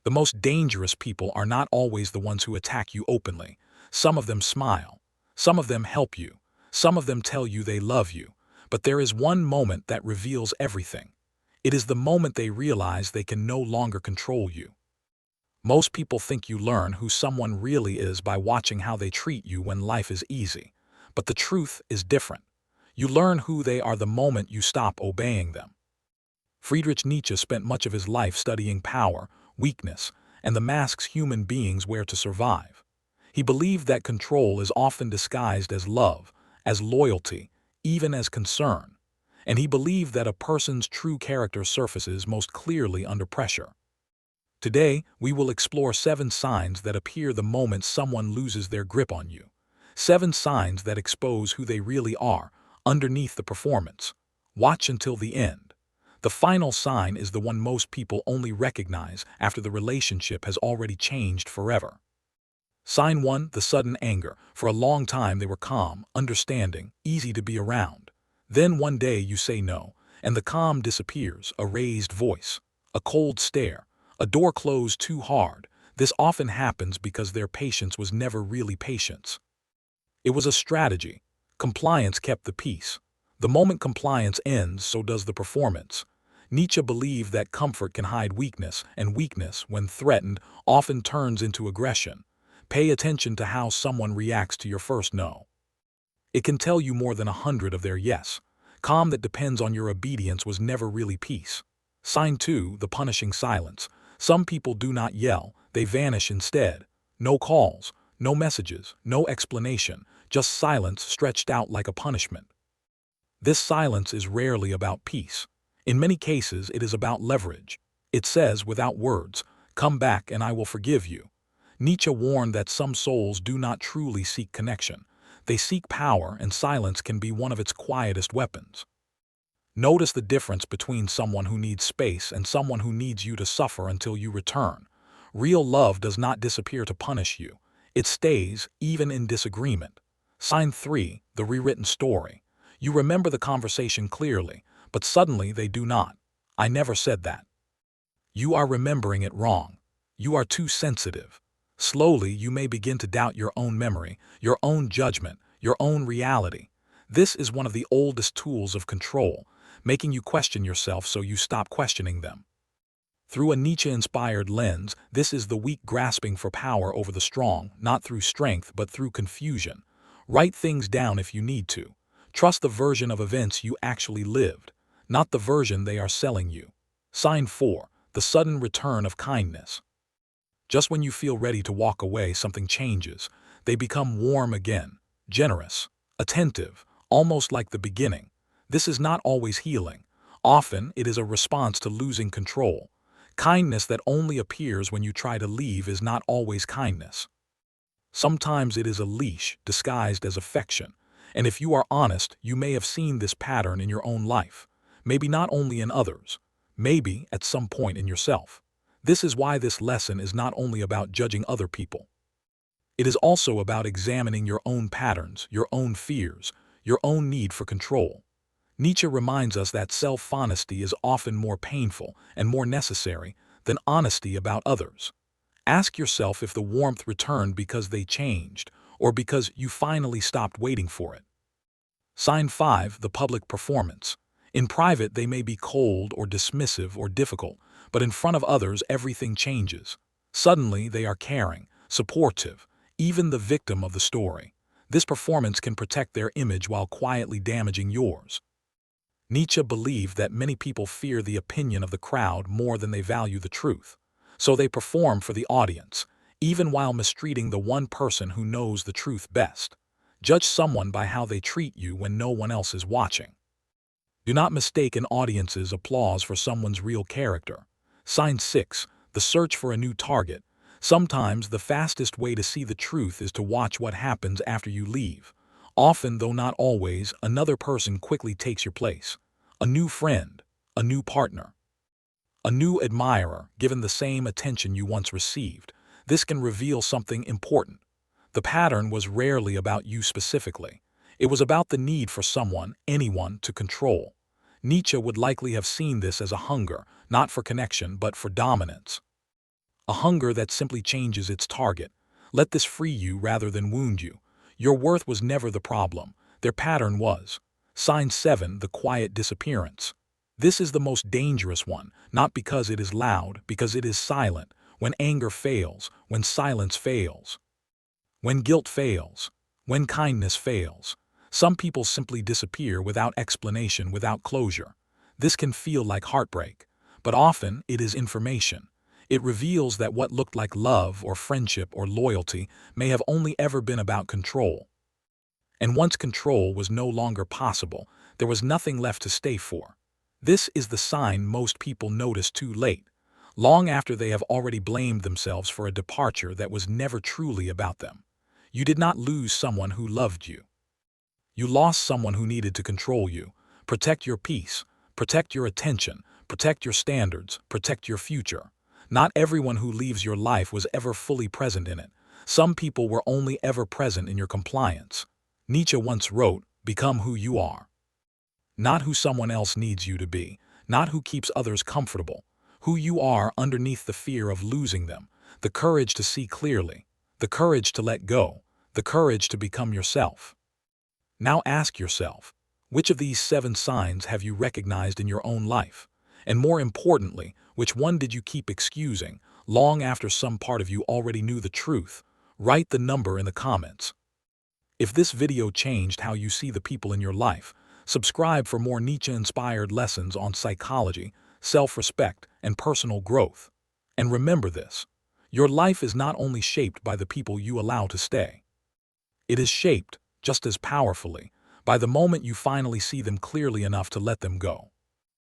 The most dangerous people are not always the ones who attack you openly. Some of them smile. Some of them help you. Some of them tell you they love you. But there is one moment that reveals everything. It is the moment they realize they can no longer control you. Most people think you learn who someone really is by watching how they treat you when life is easy. But the truth is different. You learn who they are the moment you stop obeying them. Friedrich Nietzsche spent much of his life studying power, weakness, and the masks human beings wear to survive. He believed that control is often disguised as love, as loyalty, even as concern. And he believed that a person's true character surfaces most clearly under pressure. Today, we will explore 7 signs that appear the moment someone loses their grip on you. 7 signs that expose who they really are, underneath the performance. Watch until the end. The final sign is the one most people only recognize after the relationship has already changed forever. Sign 1, the sudden anger. For a long time they were calm, understanding, easy to be around. Then one day you say no, and the calm disappears, a raised voice, a cold stare, a door closed too hard. This often happens because their patience was never really patience. It was a strategy. Compliance kept the peace. The moment compliance ends, so does the performance. Nietzsche believed that comfort can hide weakness, and weakness, when threatened, often turns into aggression. Pay attention to how someone reacts to your first no. It can tell you more than 100 of their yes. Calm that depends on your obedience was never really peace. Sign 2, the punishing silence. Some people do not yell, they vanish instead. No calls, no messages, no explanation, just silence stretched out like a punishment. This silence is rarely about peace. In many cases, it is about leverage. It says, without words, "Come back and I will forgive you." Nietzsche warned that some souls do not truly seek connection. They seek power, and silence can be one of its quietest weapons. Notice the difference between someone who needs space and someone who needs you to suffer until you return. Real love does not disappear to punish you. It stays, even in disagreement. Sign 3, the rewritten story. You remember the conversation clearly, but suddenly they do not. I never said that. You are remembering it wrong. You are too sensitive. Slowly, you may begin to doubt your own memory, your own judgment, your own reality. This is one of the oldest tools of control, making you question yourself so you stop questioning them. Through a Nietzsche-inspired lens, this is the weak grasping for power over the strong, not through strength but through confusion. Write things down if you need to. Trust the version of events you actually lived, not the version they are selling you. Sign 4, the sudden return of kindness. Just when you feel ready to walk away, something changes. They become warm again, generous, attentive, almost like the beginning. This is not always healing. Often, it is a response to losing control. Kindness that only appears when you try to leave is not always kindness. Sometimes it is a leash disguised as affection. And if you are honest, you may have seen this pattern in your own life. Maybe not only in others. Maybe at some point in yourself. This is why this lesson is not only about judging other people. It is also about examining your own patterns, your own fears, your own need for control. Nietzsche reminds us that self-honesty is often more painful and more necessary than honesty about others. Ask yourself if the warmth returned because they changed, or because you finally stopped waiting for it. Sign 5, the public performance. In private, they may be cold or dismissive or difficult, but in front of others, everything changes. Suddenly, they are caring, supportive, even the victim of the story. This performance can protect their image while quietly damaging yours. Nietzsche believed that many people fear the opinion of the crowd more than they value the truth. So they perform for the audience, even while mistreating the one person who knows the truth best. Judge someone by how they treat you when no one else is watching. Do not mistake an audience's applause for someone's real character. Sign 6, the search for a new target. Sometimes the fastest way to see the truth is to watch what happens after you leave. Often, though not always, another person quickly takes your place. A new friend, a new partner, a new admirer given the same attention you once received. This can reveal something important. The pattern was rarely about you specifically. It was about the need for someone, anyone, to control. Nietzsche would likely have seen this as a hunger, not for connection but for dominance. a hunger that simply changes its target. Let this free you rather than wound you. Your worth was never the problem. Their pattern was. Sign 7, the quiet disappearance. This is the most dangerous one, not because it is loud, because it is silent. When anger fails, when silence fails, when guilt fails, when kindness fails. Some people simply disappear without explanation, without closure. This can feel like heartbreak, but often it is information. It reveals that what looked like love or friendship or loyalty may have only ever been about control. And once control was no longer possible, there was nothing left to stay for. This is the sign most people notice too late, long after they have already blamed themselves for a departure that was never truly about them. You did not lose someone who loved you. You lost someone who needed to control you, protect your peace, protect your attention, protect your standards, protect your future. Not everyone who leaves your life was ever fully present in it. Some people were only ever present in your compliance. Nietzsche once wrote, "Become who you are." Not who someone else needs you to be, not who keeps others comfortable. Who you are underneath the fear of losing them, the courage to see clearly, the courage to let go, the courage to become yourself. Now ask yourself, which of these 7 signs have you recognized in your own life? And more importantly, which one did you keep excusing, long after some part of you already knew the truth? Write the number in the comments. If this video changed how you see the people in your life, subscribe for more Nietzsche-inspired lessons on psychology, self-respect, and personal growth. And remember this, your life is not only shaped by the people you allow to stay. It is shaped, just as powerfully, by the moment you finally see them clearly enough to let them go.